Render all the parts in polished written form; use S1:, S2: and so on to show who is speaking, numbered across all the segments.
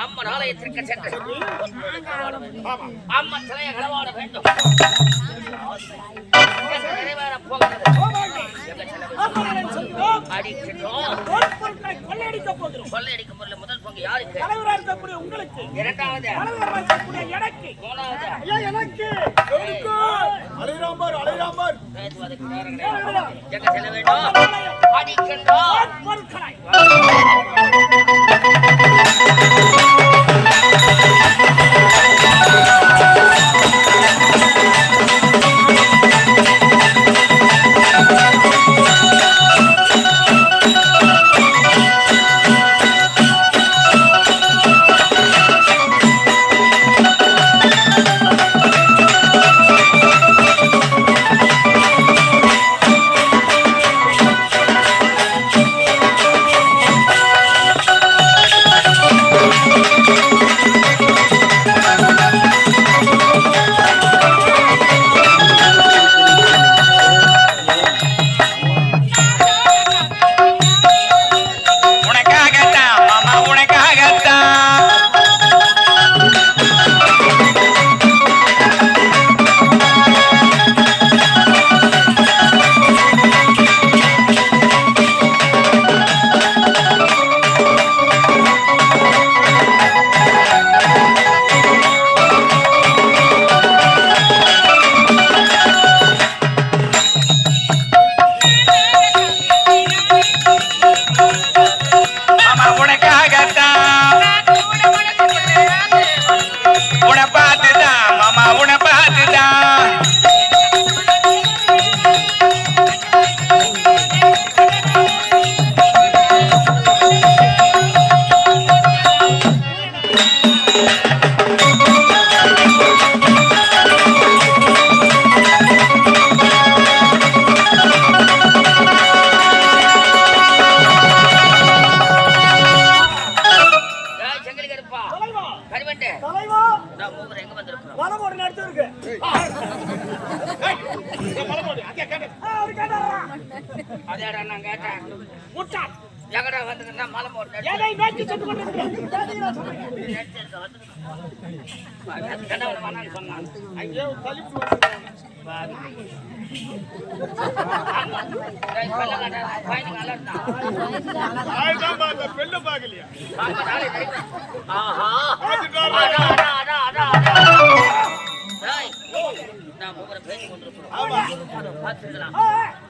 S1: அம்மன் ஆலயத்திற்கு சென்று அம்மன் சிலையை களவாட வேண்டும். நிறைவேற போகிறது. கொள்ளையடிக்க பொருள் முதல் பங்கு யாருக்கு? உங்களுக்கு. இரண்டாவது மூணாவது எங்க செல்ல வேண்டும்? அடிக்கின்றோம்.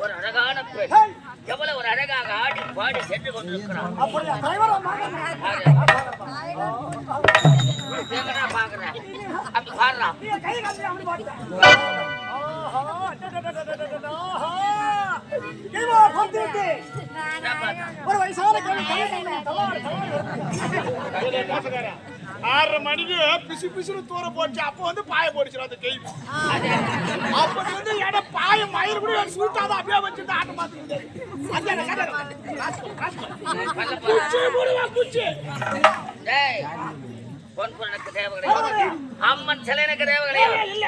S1: ஒரு அழகான பெண் எவ்வளவு ஒரு அழகாக ஆடி பாடி சென்று கொண்டிருக்கிறான். பாக்குறேன் அப்படி பாடுறான்.
S2: ஒரு வயசான 6:30 மணிக்கு பிசு பிசுன்னு தூர போச்சு. அப்ப வந்து பாய போடுச்சு அந்த கேள்வி. அப்ப வந்து எட பாய மயிர் கூட சூட்டாத அப்படியே வச்சிட்டு ஆட்டம் பார்த்துக்கிட்டு. குச்சி போடுவா குச்சி.
S1: டேய் பொன் பொருளுக்கு தேவை கிடையாது. அம்மன் சிலை எனக்கு தேவை கிடையாது. இல்ல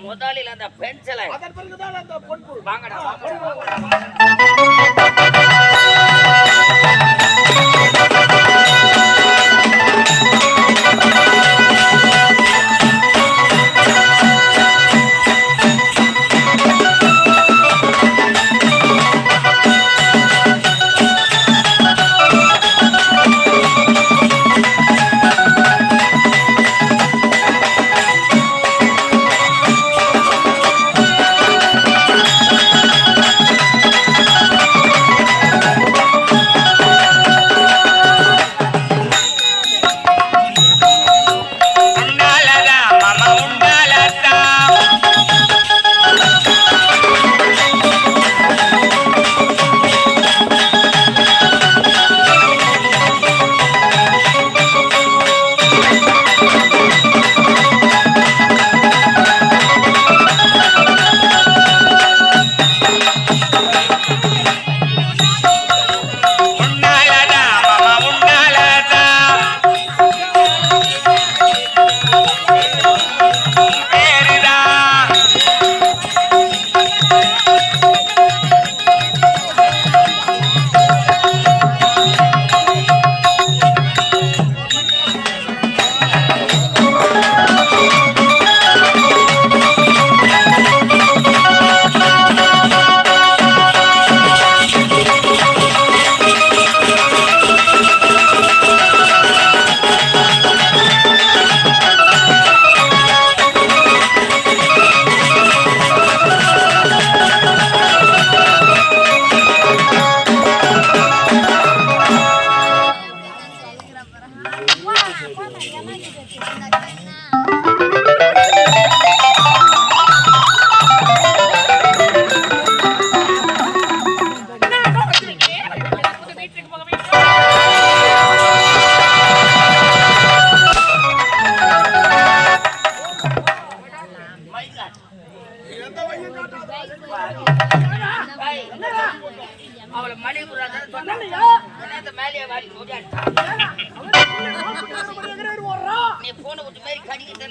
S1: முதலில் அந்த பெண் சிலை.
S2: அதன் பிறகுதான் அந்த பொன் பொருள்.
S1: வாங்கடா வாங்கடா. அவளை மணி நீ போன விட்டு மாதிரி கடிக்கிட்டு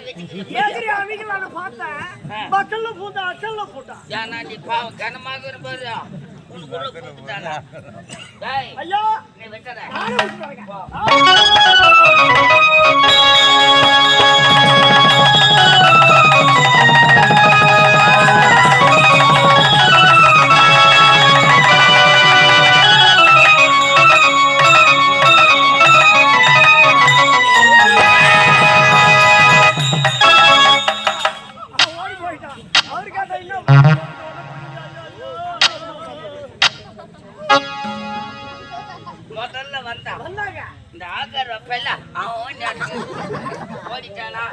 S1: நீ பாவம் கனமாக இருப்பாரு உனக்குள்ள கூப்பிட்டானா நீ வெட்டற முதல்ல வந்தாங்க இந்த ஆகார் வெப்பல்ல ஓடிட்டானா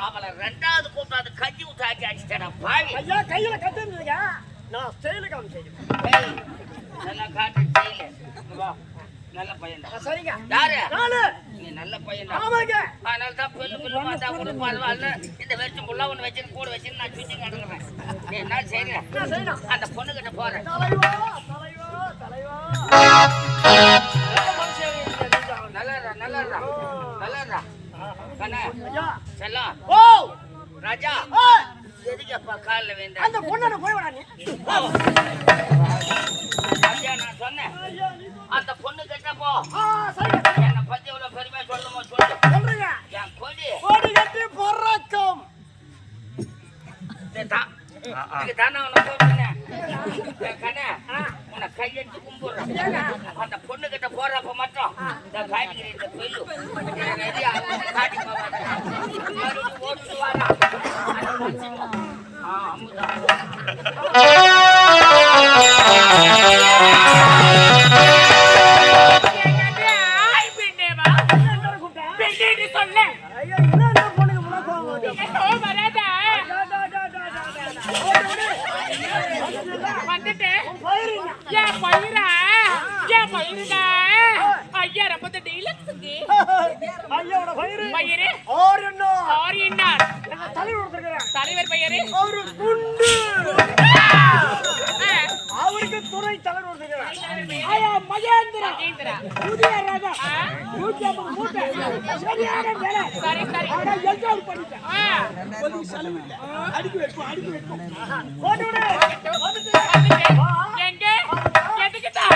S1: அவளை ரெண்டாவது கூட்டாது கஞ்சி ஊத்தாக்கி அடிச்சிட்டானா பாவி
S2: ஐயா கையில கட்டிருந்தீங்க நான் ஸ்டைல காமிச்சேன்
S1: நல்லா காட்டு ஸ்டைல நல்ல பையன்
S2: சரிங்க
S1: யாரு
S2: நானு
S1: நீ நல்ல பையன்
S2: ஆமாங்க
S1: அதனால தான் பெல்லு வந்தா கூட பரவாயில்ல இந்த வெறும் புள்ள ஒன்று வச்சு கூட வச்சு நான் சுத்தி கிடக்குறேன் நீ என்ன செய்யற அந்த பொண்ணு கிட்ட போறேன் நல்லா செல்லம்
S2: ஓ
S1: ராஜா எதுக்கப்பா காலில் வேண்டாம்
S2: அந்த பொண்ணு போய் வரா நீ
S1: ஐயா நான் சொன்னேன் அந்த பொண்ணு கிட்ட போ
S2: சரிங்க
S1: என்ன பத்தி எவ்வளவு பெருமையா சொல்லுமோ சொல்லுங்க என் கொடி
S2: கட்டி பொறக்கும்
S1: தானே உன்னை போட்டுனேன் கண்ணே உன்னை கையெடுத்து கும்பிடுறேன் அந்த பொண்ணு கிட்ட போறப்ப மட்டும் இந்த காய்கறி இந்த பெல்லு காட்டி ஓட்டு வாரா
S2: வந்துட்டு
S3: வந்து டீலக்ஸ்க்கு
S2: ஐயாவோட பயிரு
S3: பையரே
S2: ஆரியன்னார்
S3: தலைவர் பையரே
S2: அவரு குண்டு அவருக்கு துணை தலைவர் ஒருத்தர் ஐயா மகேந்திரா புதிய ரகம் 150 மூட்டை சரியான வேலை
S3: சரி சரி
S2: ஆனா எல்ஜால் பண்ணிட்டேன் ஒரு செலவு இல்ல அடிக்கு வைக்கும் போடு விடு
S3: எங்க எதுக்குடா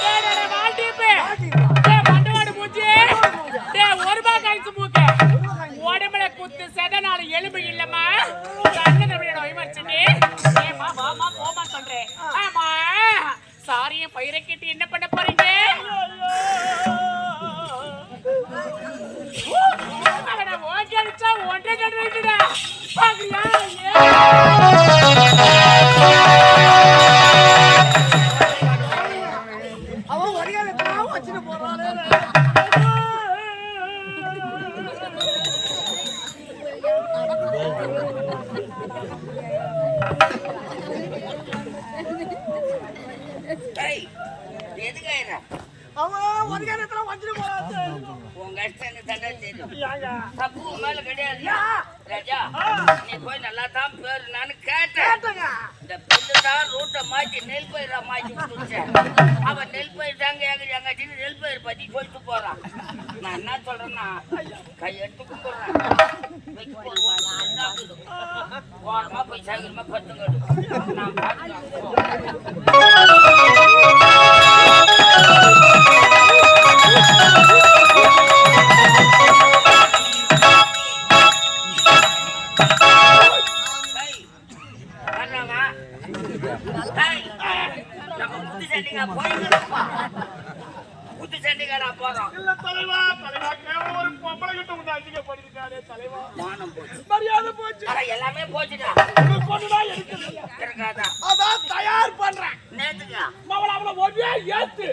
S3: டேய் வால்டிப்பே டேய் மண்டவாடு மூஞ்சி டேய் ஒரு ரூபாய் காய்ச்சு மூக்கு உடம்புல குத்து செதனால எலும்பு இல்லம்மா கண்ணு நம்மளோட விமர்சனே ஏமா வாமா போமா சொல்றேன் ஆமா சாரியை பயிரை கேட்டு என்ன பண்ண போறீங்க அவனை ஓகே அடிச்சா ஒன்றை கட்டுடா பாக்குறியா
S2: அவன் வரிகாலத்தான் வச்சுட்டு போறானே
S1: ஏய், எதுக்கு ஆயிரா?
S2: அவன் வரிகாலத்துல வச்சுட்டு போறான்
S1: உன் கஷ்டம் எனக்கு தண்டா தெரியும்.
S2: யாங்க
S1: தப்பு உன் மேல கிடையாது. ராஜா, நீ போய் நல்லா தான் பேரு நானு கேட்டேன்.
S2: கேட்டங்க
S1: இந்த பெண்ணு தான் ரூட்டை மாத்தி நெல் பயிரா மாத்தி விட்டுருச்சேன். அவன் நெல் பயிர் தாங்க எங்காச்சின்னு நெல் பயிர் பத்தி சொல்லிட்டு போறான். நான் என்ன சொல்றேன்னா கை எடுத்து கும்பிடுறேன். வைக்க போடுவான். ஓரமா போய் சாயந்தரமா பத்துங்க. நான் புத்து சண்டிகாரா போறோம்.
S2: இல்ல தலைவா ஒரு பொம்பளை கிட்ட வந்து அதிகப்படுத்திட்டாரே தலைவா
S1: மானம் போச்சு.
S2: மரியாதை போச்சு
S1: ஆனா எல்லாமே போச்சுடா.
S2: உங்க பொண்ணுதான் எடுக்கலையா
S1: இருக்காதா
S2: அதான் தயார் பண்றேன்
S1: நேத்துக்கா
S2: அவளை ஒரே ஏத்து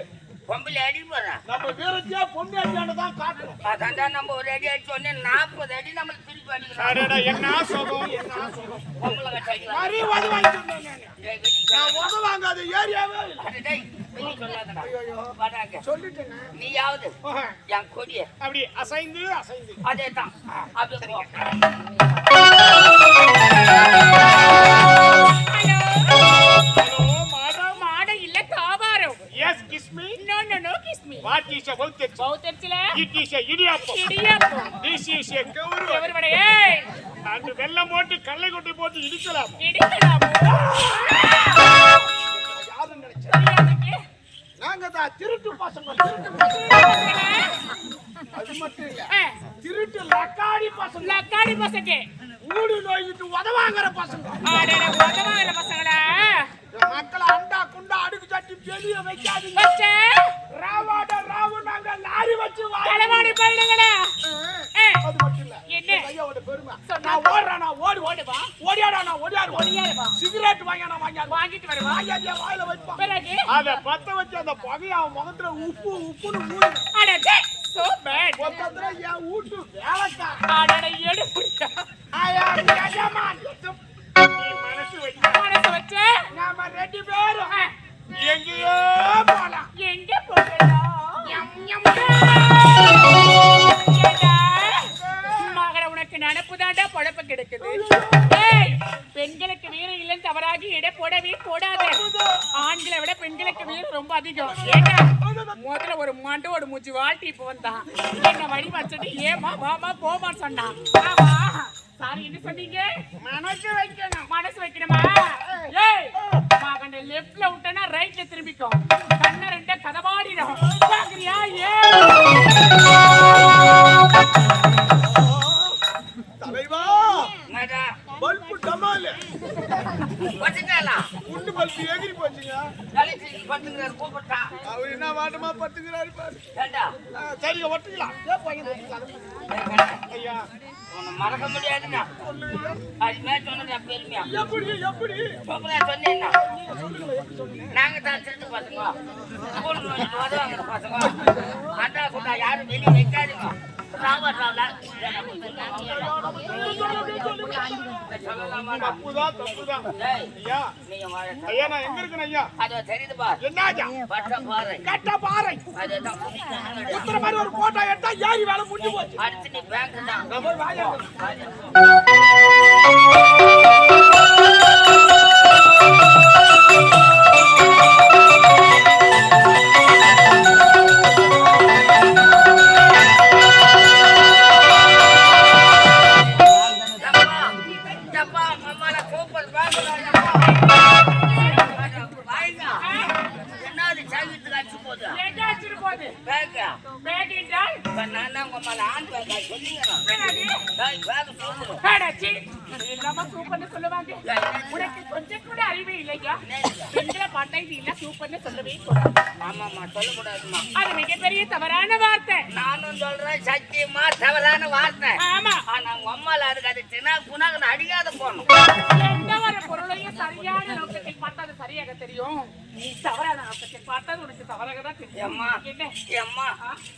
S1: பொம்பளை அடி போடுறேன்.
S2: நம்ம வீரத்தியா பொண்ணு அடியானு தான் காட்டுறோம்
S1: அதான்டா நம்ம ஒரு அடி அடிச்ச உடனே 40 அடி நம்மளுக்கு திருப்பி அடிக்கிறோம்.
S2: என்ன சுகம்
S1: பொம்பளை கட்ட அடிக்கிறோம்.
S2: நிறைய உதவி வாங்கிட்டு
S1: டேய், வெளிய
S2: நான் உதவி வாங்காத ஏரியாவே இல்லை
S1: அட டேய், வெளிய சொல்லாதடா. வாடாங்க.
S2: சொல்லிட்டேங்க
S1: நீயாவது என் கொடிய
S2: அப்படி அசைந்து
S1: அதேதான் அப்படியே போ.
S2: ஹலோ மேடம்
S3: மாட இல்ல காவாரம்
S2: yes kiss me
S3: no kiss me
S2: what is a voltage
S3: பௌத்தர்ச்சில
S2: it is a idiyappam
S3: idiyappam
S2: this is a கவுரு
S3: எவர்வடே ஏய்
S2: அந்த வெல்லம் போட்டு கடலை கொட்டை போட்டு இடிக்கலாம்
S3: இடிக்கலாமோ
S2: யாரும் நினைச்சா
S3: தெரியாதுக்கு
S2: நாங்க தான் திருட்டு பசங்க அது மட்டும் இல்ல திருட்டு லக்காடி பசங்க
S3: லக்காடி பசங்க
S2: ஊடு நோயிட்டு உதவாங்கற பசங்க
S3: ஆடட உதவாங்கற பசங்களா
S2: மக்களை அண்டா குண்டா அடுக்கு சட்டி வெளிய வைக்காதீங்க
S3: வச்சே
S2: ராவாட ராவு நாங்க லாரி வச்சு
S3: தலைவாடி பையங்களா
S2: அது மட்டும் இல்ல
S3: என்ன
S2: ஐயாவோட பெருமை நான் ஓடுறேன் நான் ஓடி வா ஓடியாடா நான் ஓடியாரு
S3: வா
S2: சிகரெட் வாங்கினா
S3: வாங்கிட்டு வரவா
S2: வாங்கியா வாயில வைப்பா
S3: பிறகு
S2: அத பத்த வச்சு அந்த புகைய அவன் முகத்துல உப்புன்னு ஊது
S3: அடடே சோ பேட்
S2: மொத்தத்துல என் வீட்டு வேலைக்கா
S3: அடட எடு புடியா
S2: ஆயா யஜமான் நீ மனசு
S3: வச்சே
S2: நாம ரெண்டு பேரும் எங்கேயோ போலாம்
S3: எங்க போகலாம் மகர உனக்கு நினப்பு தாண்டா பொழப்பு கிடைக்குது ஏய் பெண்களுக்கு வீரம் இல்லைன்னு தவறாகி எடை போடவே போடாத ஆண்களை விட பெண்களுக்கு வீரம் ரொம்ப அதிகம் ஏண்டா முதல்ல ஒரு மண்டோட மூச்சு வாழ்த்தி இப்போ வந்தான் என்ன வழி வச்சுட்டு ஏமா வாமா போமான்னு சொன்னான் ஆமா சாரி என்ன சொன்னீங்க மனசு வைக்கணுமா ஏய் மகன் லெஃப்ட்ல விட்டனா ரைட்ல திரும்பிக்கும் கண்ண ரெண்ட கதவாடிடும் பாக்குறியா ஏ
S2: தலைவா
S1: என்னடா
S2: பல்பு டமால்
S1: வச்சிட்டாளா
S2: குண்டு பல்பு எகிரி போச்சுங்க
S1: கலெக்டர் பத்துங்கறார் கூப்பிட்டா
S2: அவர் என்ன வாட்டமா பத்துக்கிறாரு பாரு
S1: ஏண்டா
S2: சரிங்க ஒட்டுக்கலாம் ஐயா
S1: உன்னை மறக்க முடியாதுண்ணா அது மாதிரி சொன்னதா பெருமையா
S2: எப்படி
S1: சூப்பரா சொன்னேன்னா நாங்க தான் திருட்டு பசங்க ஸ்கூலுக்கு வந்து உதவாங்கிற பசங்க அண்டா குண்டா யாரும் வெளியே வைக்காதுங்க சொல்லலாமா?
S2: தப்புதான் தப்புதான்
S1: டேய்,
S2: ஐயா
S1: நீங்க வாழ
S2: ஐயா நான் எங்க இருக்கேன் ஐயா
S1: அது தெரியுது பார்.
S2: என்னாச்சா
S1: பட்ட பாறை.
S2: கட்ட பாறை
S1: அதுதான்
S2: குத்துற மாதிரி ஒரு போட்டோ எடுத்தா ஏறி வேலை முடிஞ்சு போச்சு
S1: அடுத்து நீ பேங்க் தான்.
S2: நான் போய் வாயா
S1: அப்பா, அம்மால சூப்பர் பேங்க்டா அப்பா. வாங்க. என்னது சாகிட்டு காட்சி போகுது?
S3: எங்க வச்சிட்டு போகுது
S1: பேங்கா.
S3: பேக் என்றால்
S1: இப்ப நான் தான் உங்க மேல ஆண் பேங்கா சொல்லுங்க.
S3: என்னது?
S1: டேய், பேங்க் சொல்லு.
S3: அடச்சி, எல்லாமே சூப்பர்னு சொல்லுவாங்க. உனக்கு கொஞ்சம் கூட அறிவே இல்லையா? பெண்களை பார்த்தா இது இல்ல சூப்பர்னு சொல்லவே கூடாது.
S1: ஆமாம்மா, சொல்லக்கூடாதும்மா.
S3: அது மிகப்பெரிய தவறான வார்த்தை.
S1: நானும் சொல்றேன் சத்தியமா தவறான வார்த்தை.
S3: ஆமா,
S1: ஆனா உங்க அம்மால அதுக்கு அது சின்ன குணாக்கு அடிக்காத போகணும்.
S3: எந்த ஒரு பொருளையும் சரியான நோக்கத்தில் பார்த்தா அது சரியாக தெரியும். நீ தவறான நோக்கத்தில் பார்த்தா அது உனக்கு தவறாக தான் தெரியும்.
S1: ஏம்மா,
S3: என்ன?
S1: ஏம்மா,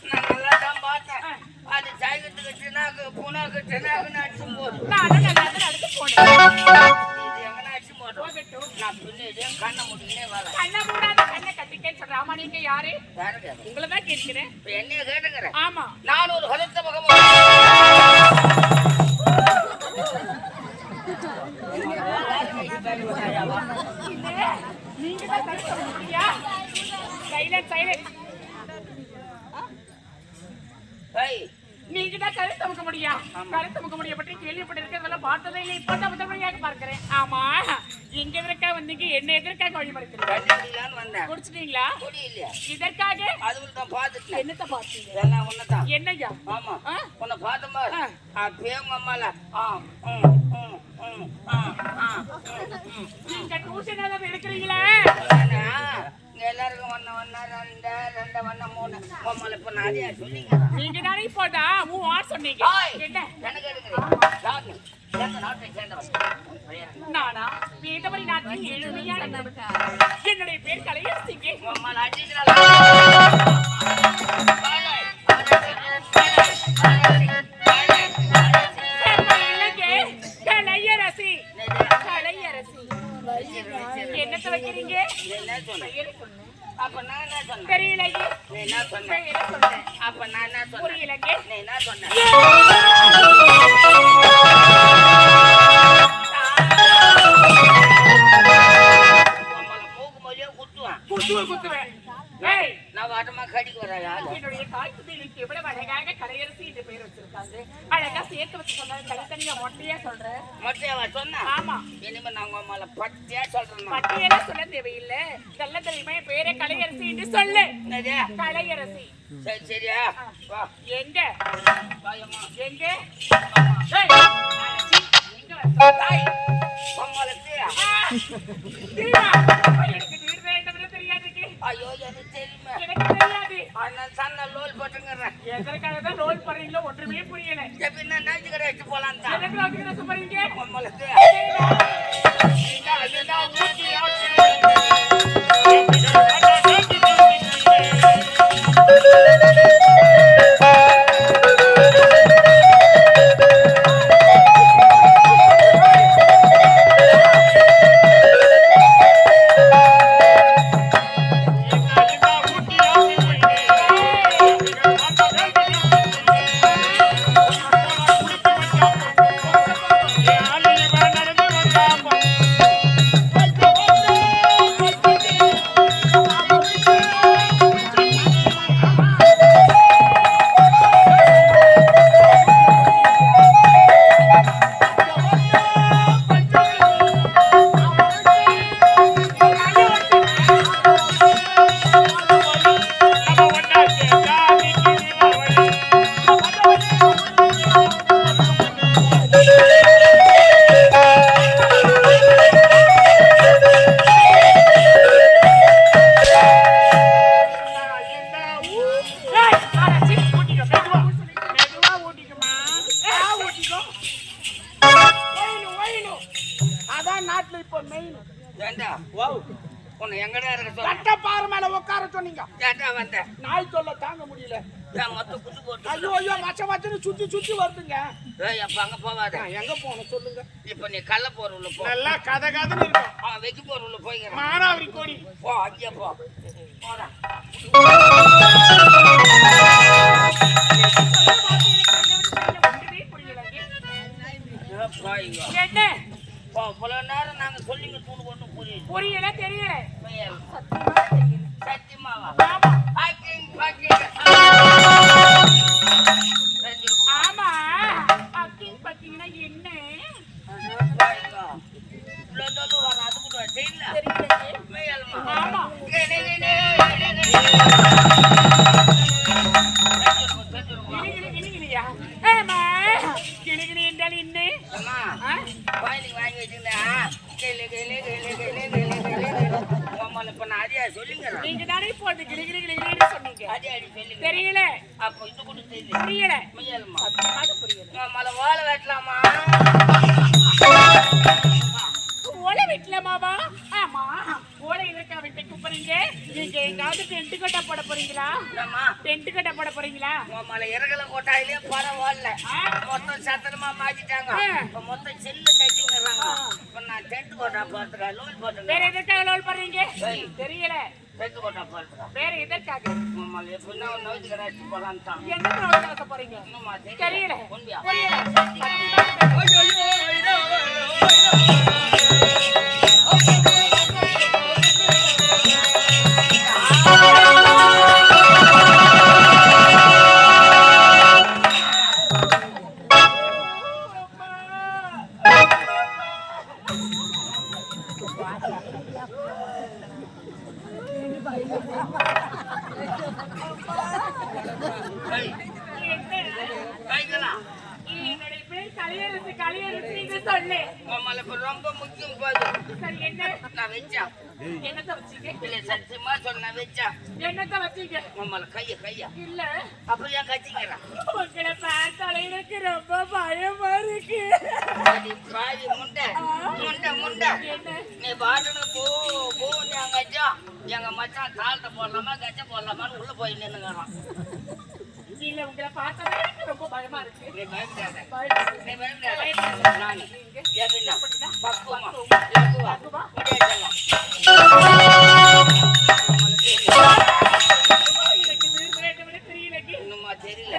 S1: நான் நல்லா தான் பார்த்தேன். அது சாயத்துக்கு சின்னாக்கு புனாக்கு சின்னாக்குன்னு அடிச்சும் போது
S3: நானும் நல்லா தான் நடந்து போனேன்.
S1: இது எங்கன்னா அடிச்சும் போட்டோம்.
S3: போகட்டும்.
S1: நான் பின்னாடியே கண்ணை முடிக்கினே வரேன்.
S3: கண்ணை மூடாத கண்ணை கட்டிக்கேன்னு சொல்ற. ஆமா, நீங்க யாரு?
S1: யாருங்க?
S3: உங்களை தான் கேட்கிறேன்.
S1: இப்ப என்னைய கேட்டுக்கிறேன்.
S3: ஆமா,
S1: நான் ஒரு கருத்த பக்கம்
S3: இல்ல, நீங்க தான் தடுக்க முடியா? Silent silent. நீங்க தான் கருத்து முக்க முடியா? கருத்து முக்க முடிய பற்றி கேள்விப்பட்டிருக்கிறதெல்லாம் பார்த்ததே இல்லை. இப்பதான் முதல் முறையாக பார்க்கிறேன். ஆமா, எங்க எதற்காக வந்தீங்க? என்ன எதற்காக வழிமறிக்கிறீங்க?
S1: வந்தேன்.
S3: குடிச்சிட்டீங்களா?
S1: குடி இல்லையா?
S3: இதற்காக
S1: அதுவும் தான் பார்த்துட்டேன்.
S3: என்னத்தை பார்த்தீங்க?
S1: எல்லாம் ஒண்ணுதான்.
S3: என்னய்யா?
S1: ஆமா,
S3: ஆ?
S1: உன்னை பார்த்த மாதிரி பேங்க அம்மால
S3: நீங்க டியூஷன் ஏதாவது எடுக்கிறீங்களா?
S1: இங்க எல்லாருக்கும் ஒண்ணு ரெண்டு ஒண்ணு மூணு பொம்மல இப்ப நிறைய சொல்லிங்க.
S3: நீங்க தானே இப்போதா சொன்னீங்க. என்ன?
S1: எனக்கு எடுக்கிறீங்க எந்த நாட்டை சேர்ந்தவன்?
S3: நானா வேதவரி நாட்டின் எளிமையான என்னுடைய பேர் கலையரசிங்க.
S1: பொம்மல அடிக்கிறாள்.
S3: கலையரசி கலையரசி என்னத்தை வைக்கிறீங்க?
S1: என்ன சொன்னேன்? அப்ப நான் என்ன சொன்னேன்?
S3: தெரியலையே.
S1: நீ என்ன சொன்ன?
S3: பெயரை சொன்னேன்.
S1: அப்ப நான் என்ன சொன்னேன்?
S3: புரியலங்க.
S1: நீ என்ன சொன்ன? மூக்கு மொழியா குத்துவான்.
S3: குத்துவேன். ஏய்,
S1: நான் வாட்டமா கடிக்கு வராயா?
S3: என்னுடைய தாய் தந்தைகளுக்கு எவ்வளவு அழகாக கலையரசி என்று பெயர் வச்சிருக்காங்க. அழகா சேர்த்து வச்சு சொன்னாங்க. தனித்தனியா மொட்டையா சொல்றேன்.
S1: மொட்டையாவா சொன்னா?
S3: ஆமா,
S1: இனிமே நான் உங்க மேல பட்டியா சொல்றேன்.
S3: பட்டியெல்லாம் சொல்ல தேவையில்லை. நல்ல தெரியுமா பேரே கலையரசி என்று சொல்லு.
S1: என்னது?
S3: கலையரசி.
S1: சரி சரியா? வா.
S3: எங்க
S1: வாயம்மா.
S3: எங்க? ஏய், எங்க வர?
S1: தாய், பொம்மலுக்கு.
S3: தெரியுமா? எனக்கு தீர்வே என்ன தெரியாதுக்கு.
S1: ஐயோ, எனக்கு தெரியுமே.
S3: எனக்கு தெரியாது.
S1: அண்ணன் சன்ன லோல் போட்டுங்கிறேன்.
S3: எதற்காக தான் ரோல் பண்றீங்களோ ஒன்றுமே புரியல.
S1: பின்ன நைட்டு கடை வச்சு போலாம் தான்.
S3: எதற்கு வந்து சொல்றீங்க?
S1: பொம்மலுக்கு.
S2: நடந்து வந்தாப்பா பாறை மேல உட்கார சொன்னீங்க?
S1: ஏன்டா வந்த?
S2: நாய் தொல்லை தாங்க முடியல.
S1: ஏன் மொத்த குத்து போட்டு?
S2: ஐயோ ஐயோ மச்சன்னு சுத்தி சுத்தி வருதுங்க.
S1: ஏய் அப்ப அங்க போவாத.
S2: எங்க போகணும் சொல்லுங்க.
S1: இப்ப நீ கள்ள போற உள்ள போ.
S2: நல்லா கதை கதைன்னு இருக்கும்.
S1: வெக்கி போற உள்ள போய்க்கிறேன்.
S2: மானாவரி கோடி
S1: போ அங்கே போ. போடா.
S3: என்ன
S1: பல நேரம் நாங்க சொல்லிங்க தூண்டு கொண்டு புரியுது.
S3: புரியல தெரியல.
S1: சத்தியமாவா?
S3: ஆமா அக்கிங் பாத்தீங்கன்னா என்ன
S1: அது கூட தெரியல.
S3: ஆமா கிளிகிளியா ஏமா கிளிகிளி என்றால் என்ன
S1: வாங்கி வச்சுருந்தா இப்ப நான் அதே சொல்லுங்க.
S3: நீங்க தானே போட்டு கிளிகிளி கிளிகிளின்னு சொன்னீங்க.
S1: அதே அடி சொல்லுங்க.
S3: தெரியல.
S1: அப்ப இது கூட தெரியல.
S3: புரியல.
S1: மையல்மா
S3: புரியல.
S1: மலை வாழ வெட்டலாமா?
S3: ஓலை வெட்டலாமாவா? ஆமா ஓலை இருக்கா வெட்ட கூப்பிடுறீங்க. நீங்க எங்காவது டென்ட் கட்ட போட போறீங்களா? டென்ட் கட்ட போட போறீங்களா?
S1: மலை இறகல கோட்டாயிலே பரவாயில்ல. மொத்தம் சத்திரமா மாத்திட்டாங்க. இப்ப மொத்தம் செல்ல தச்சுங்கிறாங்க. இப்ப நான் டென்ட் கோட்டா போறதுக்கா லோல் போட்டு.
S3: வேற எதற்காக லோல் பண்றீங்க? தெரியல.
S1: டென்ட் கோட்டா போறதுக்கா.
S3: வேற எதற்காக?
S1: மலை எப்படின்னா நோய்க்கு கடாச்சு போலான்னு தான்.
S3: என்ன நோய்க்கு போறீங்க? தெரியல. என்னுடைய பேர் கலியரசு. கலியரசு சொல்லு.
S1: ரொம்ப முக்கியம் போது.
S3: சரி என்ன
S1: நான் வச்சா
S3: என்னத்த வச்சீங்க?
S1: இல்ல சத்தியமா சொன்ன வச்சா
S3: என்னத்த வச்சீங்க?
S1: உம்மல கையா
S3: இல்ல
S1: அப்புறம் ஏன் கத்திக்கிறா?
S3: உங்களை பார்த்தாலே எனக்கு ரொம்ப பயமா இருக்கு.
S1: பாதி முண்டை
S3: என்ன
S1: நீ பாட்டுன்னு போ நீ அங்க அச்சா எங்க மச்சான் தாழ்த்த போடலாமா கச்ச போடலாமான்னு உள்ள போய் நின்னுங்கிறான்.
S3: இல்ல உங்களை பார்த்தாலே எனக்கு ரொம்ப பயமா இருக்கு.
S1: நீ பயப்படாத.
S3: பயப்படாத.
S1: நீ பயப்படாத. நானு எப்படின்னா பக்குவமா லகுவா முடியாதெல்லாம்
S3: எனக்கு வீடு தெரியல.
S1: இன்னுமா தெரியல.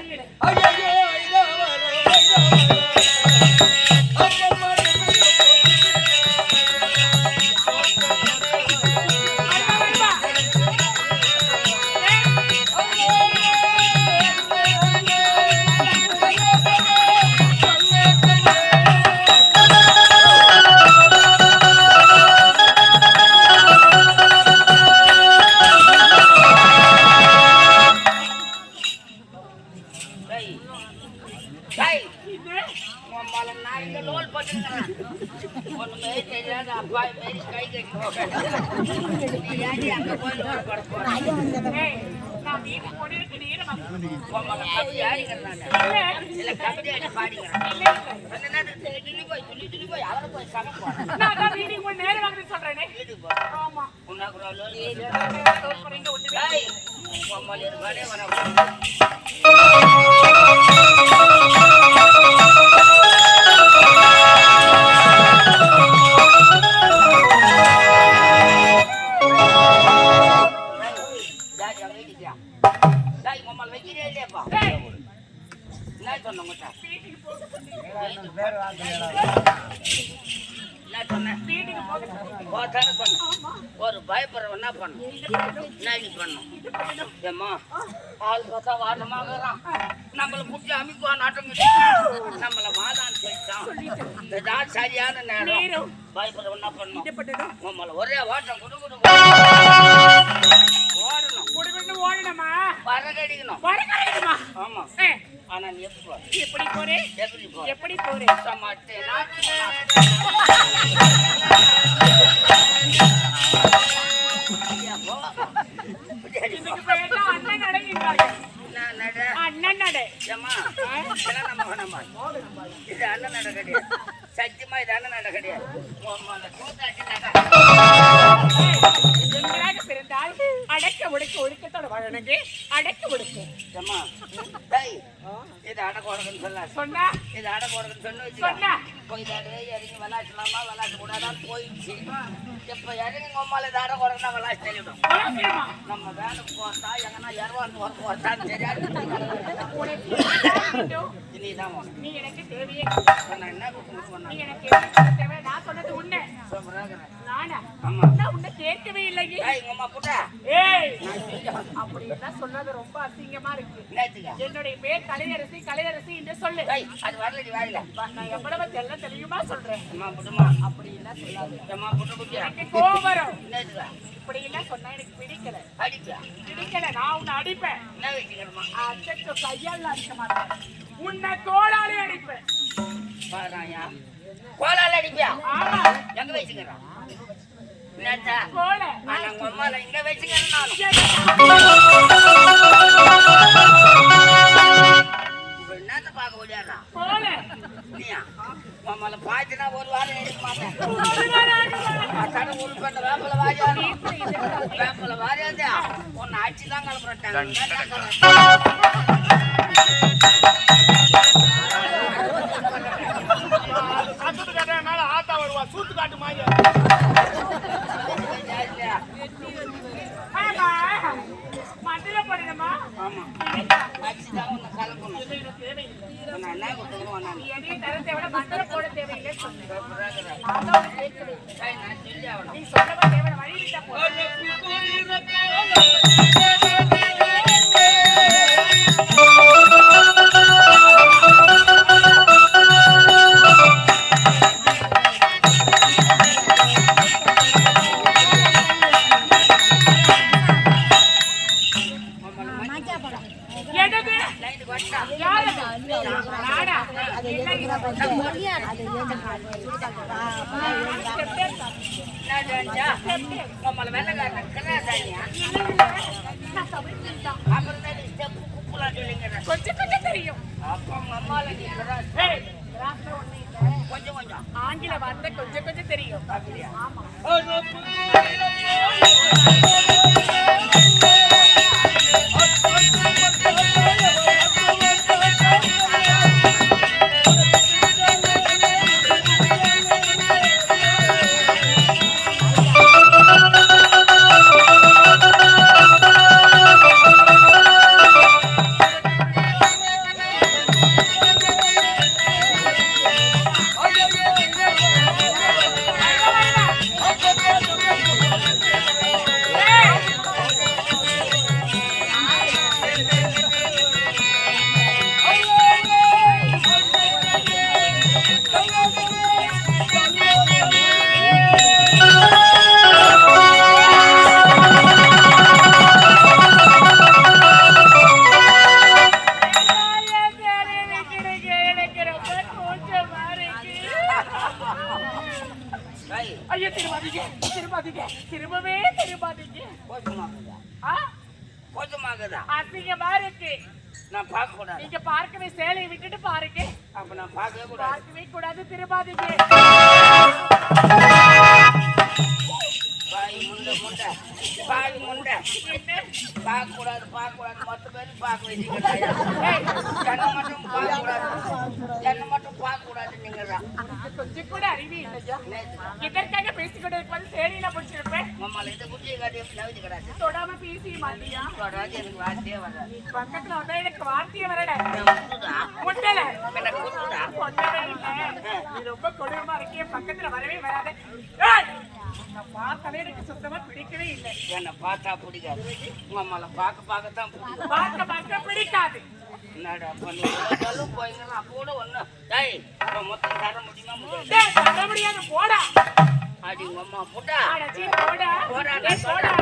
S1: ஒரு பயப்படுறவன் என்ன பண்ணும்? ஏம்மா ஆள் பார்த்தா வாட்டமாகறான். நம்மளை பிடிச்சி அமைக்குவா நாட்டம் நம்மள வாதான்னு சொல்லிட்டான். இதுதான் சரியான நேரம். பயப்படுறவன் என்ன பண்ணும்? நம்மள ஒரே வாட்டம் குடு
S3: ஓடணுமா?
S1: வரகடிக்கணும். ஆமா. ஆனா நீ எப்படி போறேன்?
S3: எப்படி போறேன்?
S1: மாட்டேன்.
S3: அண்ணன் நடை.
S1: இது அண்ணன் நடை கிடையாது. சத்தியமா இதான நட கிடையாது
S3: எங்களாக பிறந்தால் அடக்க ஒடுக்க ஒடுக்கத்தோட வாழணுங்க. அடக்க ஒடுக்க
S1: இது அடக்க உடக்குன்னு சொல்லாது.
S3: சொன்னா
S1: இது அடக்க உடக்குன்னு சொன்ன
S3: சொன்னா
S1: போயிட்டாரு இறங்கி விளாட்லாமா விளாட்டு கூடாதான் போயிடுச்சு. இப்ப இறங்கி உமால இது அடக்க உடக்குனா விளாட்டு தெரியும். நம்ம வேலைக்கு போறதா எங்கன்னா இரவான்னு வர போறதான்னு தெரியாது. நீதான்
S3: நீ எனக்கு தேவையே.
S1: நான் என்ன பண்ண
S3: நீ எனக்கு எதுக்கு தேவை? நான் சொன்னது உண்மை. நானா? நான் உன்னை கேட்கவே இல்லையே.
S1: எங்க அம்மா புட்டா
S3: ஏய் அப்படிதான் சொன்னது ரொம்ப அசிங்கமா இருக்கு. என்னுடைய பேர் கலையரசி. கலையரசி என்று சொல்லு.
S1: அது வரலடி வாயில.
S3: நான் எவ்வளவு தெல்ல தெரியுமா சொல்றேன்.
S1: அம்மா புட்டுமா
S3: அப்படி எல்லாம் சொல்லாது.
S1: அம்மா புட்டு குட்டியா
S3: எனக்கு கோபம் வரும்.
S1: என்னதுடா
S3: இப்படி எல்லாம் சொன்னா எனக்கு பிடிக்கல.
S1: அடிப்பா
S3: பிடிக்கல. நான் உன்னை அடிப்பேன்.
S1: என்ன வச்சுக்கணுமா
S3: அச்சோ கையால அடிக்க மாட்டேன். உன்னை தோளாலே அடிப்பேன்.
S1: பாராயா கோலால அடிப்பியா?
S3: ஆமா.
S1: எங்க வச்சுக்கிறான் என்னத்தா
S3: கோல
S1: நாங்க அம்மால இங்க வச்சுக்கிறேன். என்னத்த பார்க்க முடியாதா
S3: கோல
S1: நீயா அம்மால பாய்ச்சினா ஒரு வாரம் எடுக்க மாட்டேன். அதான ஒரு பண்ண வேப்பல வாரியாரு வேப்பல வாரியாதா உன்னை அடிச்சுதான் கிளம்புறேன்.
S2: ஆத்தா வருவா சூத்து காட்டு மாதிரி.
S3: ஆமா மண்டல போடணுமா?
S1: ஆமா அடிச்சுதான் உன்னை கலக்கணும். நான் என்ன கொடுத்துருவோம் நான்
S3: நீ எதையும் தர தேவை மண்டல போட தேவையில்லை சொன்னேன்.
S1: நான் சொல்லி ஆகணும்.
S3: நீ சொல்லவா தேவை வழி விட்டா போதும்.
S1: உம்மல வெள்ளக்காரன் கண்ணாசானியா அப்புறம் தான் ஸ்டெப்பு குப்புலாம் சொல்லிங்கிறேன்.
S3: கொஞ்சம் கொஞ்சம் தெரியும்.
S1: அப்ப உங்க அம்மால நீ கொஞ்சம் கொஞ்சம்
S3: ஆங்கில வார்த்தை கொஞ்சம் கொஞ்சம் தெரியும்.
S1: அப்படியா?
S3: ஆமா. ஐயோ திரும்பாதீங்க திரும்பாதீங்க திரும்பவே திரும்பாதீங்க.
S1: கொஞ்சமாகுதா
S3: அசிங்கமா இருக்கு.
S1: நான் பார்க்க கூடாது.
S3: நீங்க பார்க்கவே சேலையை விட்டுட்டு பாருங்க.
S1: அப்ப நான் பார்க்கவே கூடாது.
S3: பார்க்கவே கூடாது. திரும்பாதீங்க.
S1: பாய் முண்டை முண்டை பாய் முண்டை பார்க்க கூடாது பார்க்க கூடாது மொத்த பேரும் பார்க்க வச்சுக்கிறாங்க. என்ன மட்டும் பார்க்க கூடாது என்ன மட்டும் பார்க்க கூடாது. நீங்க தான்
S3: கொஞ்சம் கூட அறிவே இல்லையா? இதற்காக பேசிக்கொண்டு இருப்பது சேலையில பிடிச்சிருப்பேன்.
S1: மம்மால இந்த குட்டியை காட்டி நவிச்சு கிடாது
S3: தொடாம பேசி மாட்டியா?
S1: தொடாது எனக்கு வார்த்தையே வராது.
S3: பக்கத்துல வந்தா எனக்கு வார்த்தையே வரல.
S1: குத்துதா
S3: முட்டல
S1: எனக்கு குத்துதா
S3: கொண்டவே இல்லை. நீ ரொம்ப கொடூரமா இருக்கே. பக்கத்துல வரவே வராது. நான் பார்க்கவே எனக்கு சுத்தமா பிடிக்கவே இல்லை.
S1: என்னை பார்த்தா பிடிக்காது. உங்க அம்மால பார்க்கத்தான் பிடிக்கும்.
S3: பார்க்க பிடிக்காது.
S1: என்னடா பண்ணு போய்ங்கன்னா கூட ஒண்ணு டேய் மொத்தம் தர முடியுமா முடியாது?
S3: தர முடியாது. போடா
S1: அடி உங்க அம்மா போட்டா
S3: அடச்சி போடா
S1: போடா
S3: போடா.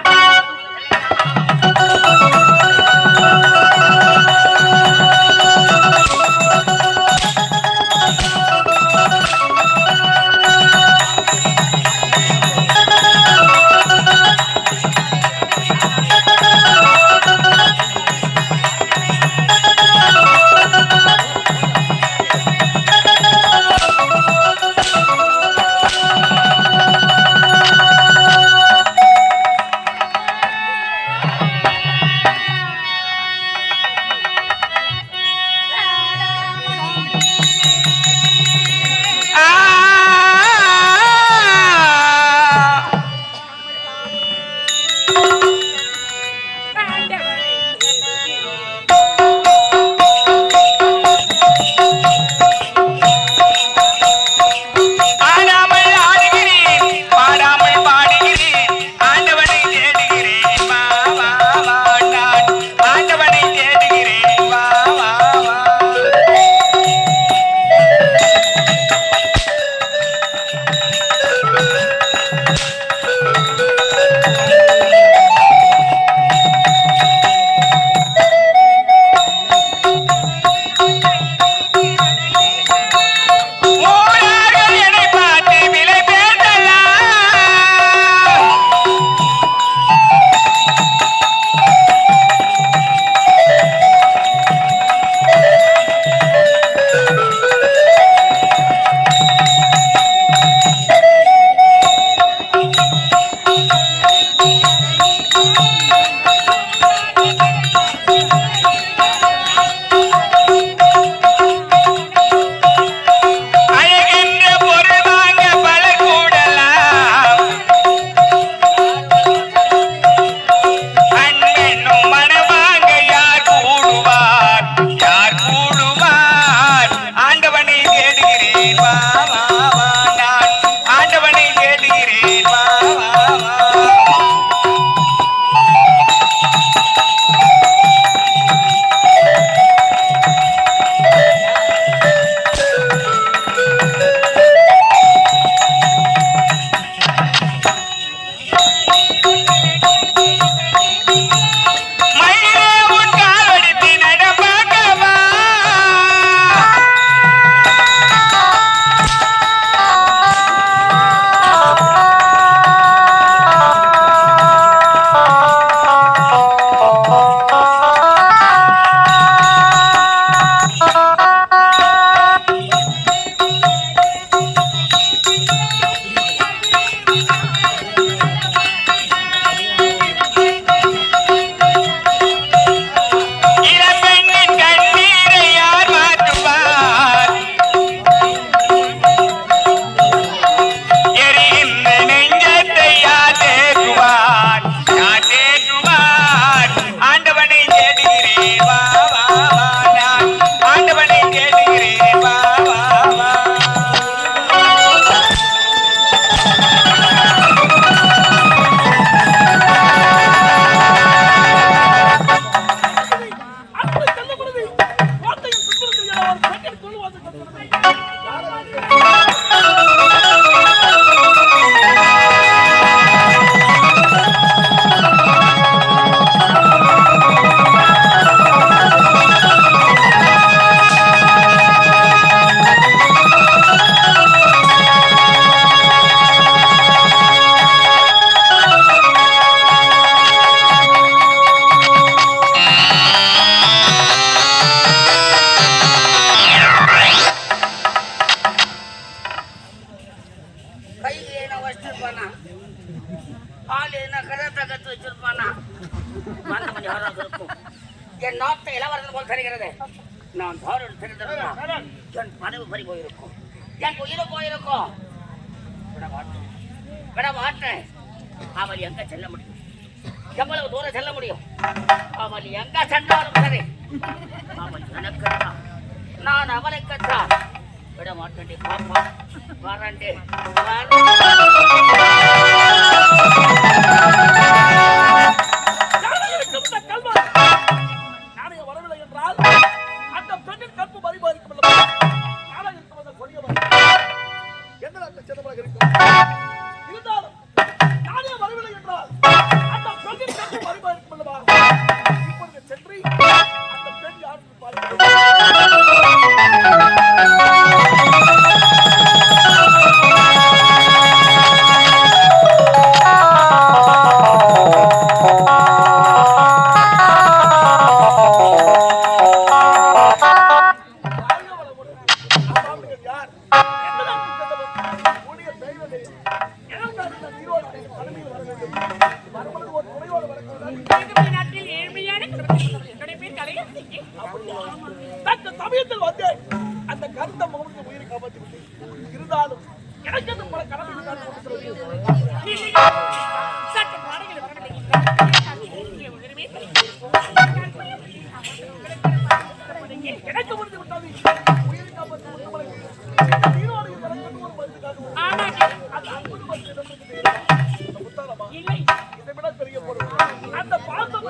S1: நான் யாராக இருக்கும்? என் நாட்டை இளவரசன் போல் தெரிகிறது. நான் தாரன் தெரிந்திருந்தால் என் பதவி பறி போயிருக்கும், என் உயிரை போயிருக்கும். விட மாட்டேன். அவள் எங்க செல்ல முடியும்? எவ்வளவு தூரம் செல்ல முடியும்? அவள் எங்க சென்றாலும் சரி, அவள் எனக்குத்தான், நான் அவளுக்குத்தான். விட மாட்டேன். பாப்பா வரண்டே
S2: வரவில்லை என்றால் அந்த பெண்ணின் கற்பு பரிபாதிக்கும் எந்த நாட்டை சேர்ந்தவராக இருக்கும்? இருந்தாலும் நானே வரவில்லை என்றால் அந்த பெண்ணின் கற்பு பரிபாதிக்கும் அல்லவா? இப்பொழுது சென்று அந்த பெண் யாருக்கு சமயத்தில் வந்து அந்த கருத்த முகமது உயிரை காப்பாற்றி இருந்தாலும் எனக்கு அந்த பல கடமை எனக்கு முடிந்து விட்டது. உயிரை காப்பாற்றி இல்லை இதை விட பெரிய பொருள் அந்த பாசம்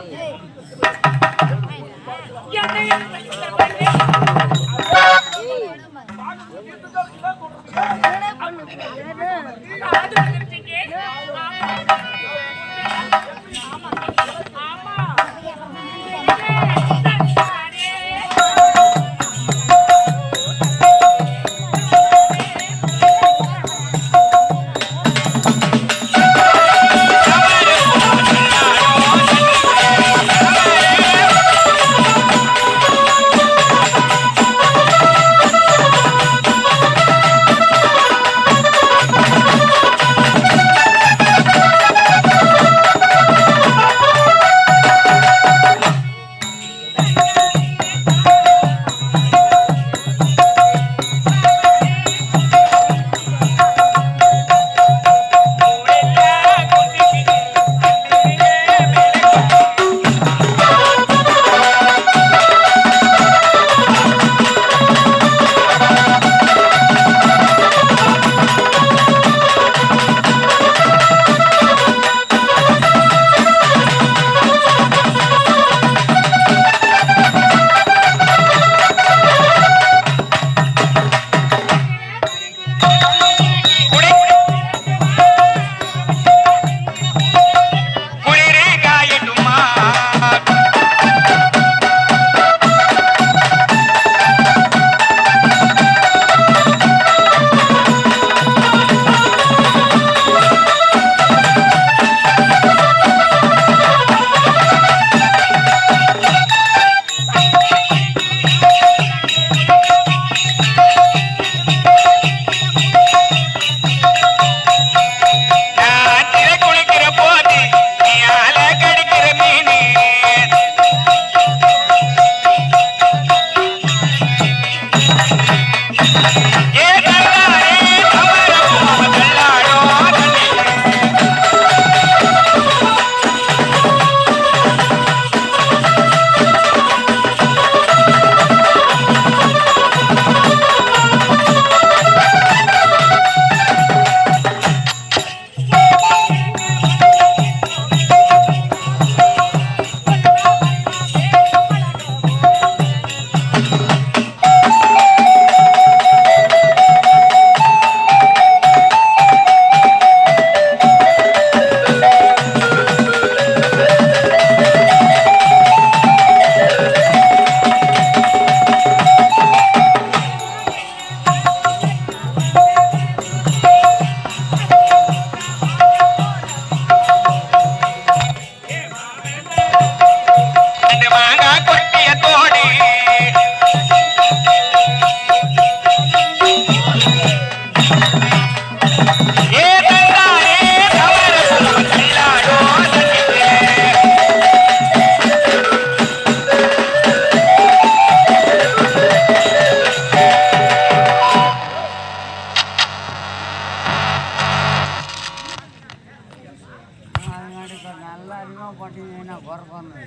S1: போட்டீங்கன்னா குறைப்பான்னு